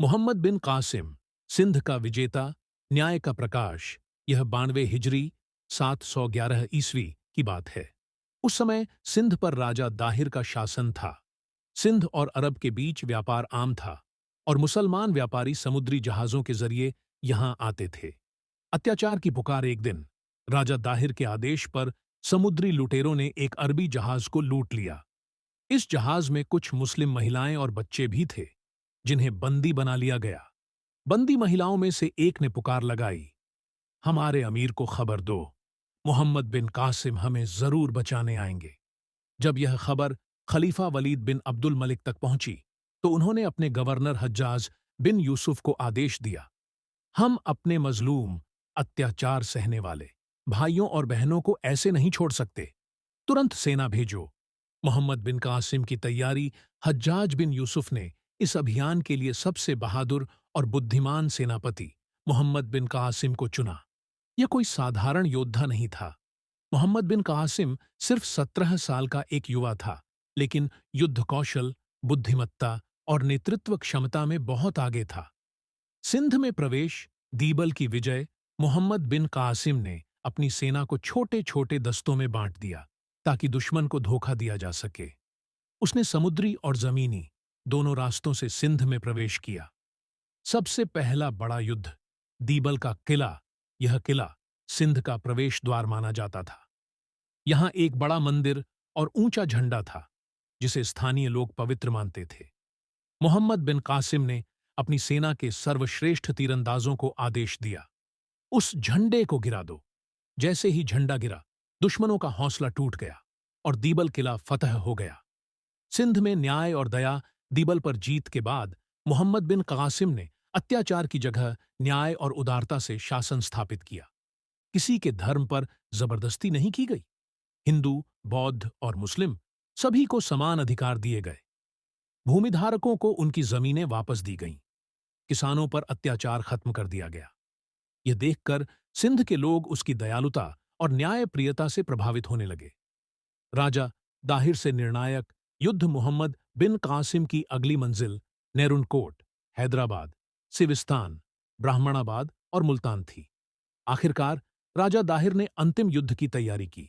मोहम्मद बिन कासिम, सिंध का विजेता, न्याय का प्रकाश। यह 92 हिजरी 711 ईस्वी की बात है। उस समय सिंध पर राजा दाहिर का शासन था। सिंध और अरब के बीच व्यापार आम था और मुसलमान व्यापारी समुद्री जहाजों के जरिए यहां आते थे। अत्याचार की पुकार एक दिन राजा दाहिर के आदेश पर समुद्री लुटेरों ने एक अरबी जहाज को लूट लिया। इस जहाज में कुछ मुस्लिम महिलाएं और बच्चे भी थे, जिन्हें बंदी बना लिया गया। बंदी महिलाओं में से एक ने पुकार लगाई, हमारे अमीर को खबर दो, मोहम्मद बिन कासिम हमें जरूर बचाने आएंगे। जब यह खबर खलीफा वलीद बिन अब्दुल मलिक तक पहुंची, तो उन्होंने अपने गवर्नर हज्जाज बिन यूसुफ को आदेश दिया, हम अपने मजलूम, अत्याचार सहने वाले भाइयों और बहनों को ऐसे नहीं छोड़ सकते। तुरंत सेना भेजो। मोहम्मद बिन कासिम की तैयारी हज्जाज बिन यूसुफ ने इस अभियान के लिए सबसे बहादुर और बुद्धिमान सेनापति मोहम्मद बिन कासिम को चुना। यह कोई साधारण योद्धा नहीं था। मोहम्मद बिन कासिम सिर्फ 17 साल का एक युवा था, लेकिन युद्ध कौशल, बुद्धिमत्ता और नेतृत्व क्षमता में बहुत आगे था। सिंध में प्रवेश, दीबल की विजय। मोहम्मद बिन कासिम ने अपनी सेना को छोटे छोटे दस्तों में बांट दिया ताकि दुश्मन को धोखा दिया जा सके। उसने समुद्री और जमीनी दोनों रास्तों से सिंध में प्रवेश किया। सबसे पहला बड़ा युद्ध, दीबल का किला। यह किला सिंध का प्रवेश द्वार माना जाता था। यहां एक बड़ा मंदिर और ऊंचा झंडा था, जिसे स्थानीय लोग पवित्र मानते थे। मोहम्मद बिन कासिम ने अपनी सेना के सर्वश्रेष्ठ तीरंदाजों को आदेश दिया, उस झंडे को गिरा दो। जैसे ही झंडा गिरा, दुश्मनों का हौसला टूट गया और दीबल किला फतह हो गया। सिंध में न्याय और दया। दीबल पर जीत के बाद मोहम्मद बिन कासिम ने अत्याचार की जगह न्याय और उदारता से शासन स्थापित किया। किसी के धर्म पर जबरदस्ती नहीं की गई। हिंदू, बौद्ध और मुस्लिम सभी को समान अधिकार दिए गए। भूमिधारकों को उनकी जमीनें वापस दी गईं। किसानों पर अत्याचार खत्म कर दिया गया। यह देखकर सिंध के लोग उसकी दयालुता और न्यायप्रियता से प्रभावित होने लगे। राजा दाहिर से निर्णायक युद्ध मोहम्मद बिन कासिम की अगली मंजिल नेरुनकोट, हैदराबाद, सिविस्तान, ब्राह्मणाबाद और मुल्तान थी। आखिरकार राजा दाहिर ने अंतिम युद्ध की तैयारी की।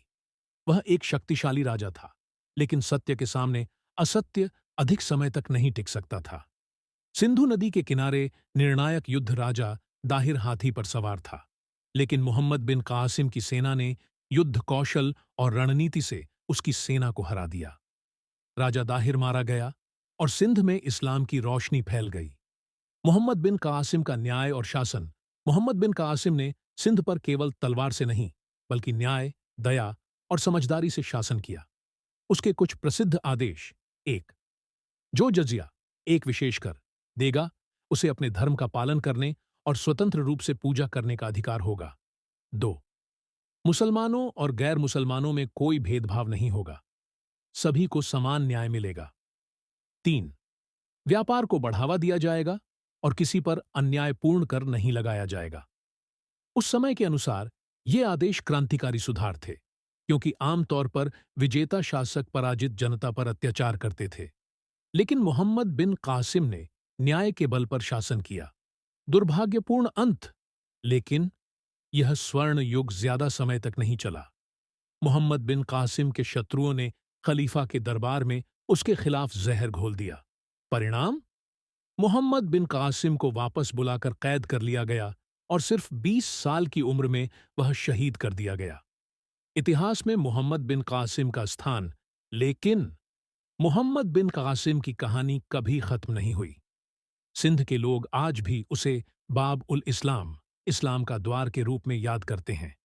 वह एक शक्तिशाली राजा था, लेकिन सत्य के सामने असत्य अधिक समय तक नहीं टिक सकता था। सिंधु नदी के किनारे निर्णायक युद्ध। राजा दाहिर हाथी पर सवार था, लेकिन मोहम्मद बिन कासिम की सेना ने युद्ध कौशल और रणनीति से उसकी सेना को हरा दिया। राजा दाहिर मारा गया और सिंध में इस्लाम की रोशनी फैल गई। मोहम्मद बिन कासिम का न्याय और शासन। मोहम्मद बिन कासिम ने सिंध पर केवल तलवार से नहीं, बल्कि न्याय, दया और समझदारी से शासन किया। उसके कुछ प्रसिद्ध आदेश: एक, जो जजिया, एक विशेषकर, देगा, उसे अपने धर्म का पालन करने और स्वतंत्र रूप से पूजा करने का अधिकार होगा। 2, मुसलमानों और गैर मुसलमानों में कोई भेदभाव नहीं होगा, सभी को समान न्याय मिलेगा। 3, व्यापार को बढ़ावा दिया जाएगा और किसी पर अन्यायपूर्ण कर नहीं लगाया जाएगा। उस समय के अनुसार ये आदेश क्रांतिकारी सुधार थे, क्योंकि आमतौर पर विजेता शासक पराजित जनता पर अत्याचार करते थे। लेकिन मोहम्मद बिन कासिम ने न्याय के बल पर शासन किया। दुर्भाग्यपूर्ण अंत, लेकिन यह स्वर्ण युग ज्यादा समय तक नहीं चला। मोहम्मद बिन कासिम के शत्रुओं ने खलीफा के दरबार में उसके खिलाफ जहर घोल दिया। परिणाम, मोहम्मद बिन कासिम को वापस बुलाकर कैद कर लिया गया और सिर्फ 20 साल की उम्र में वह शहीद कर दिया गया। इतिहास में मोहम्मद बिन कासिम का स्थान, लेकिन मोहम्मद बिन कासिम की कहानी कभी खत्म नहीं हुई। सिंध के लोग आज भी उसे बाब उल इस्लाम, इस्लाम का द्वार के रूप में याद करते हैं।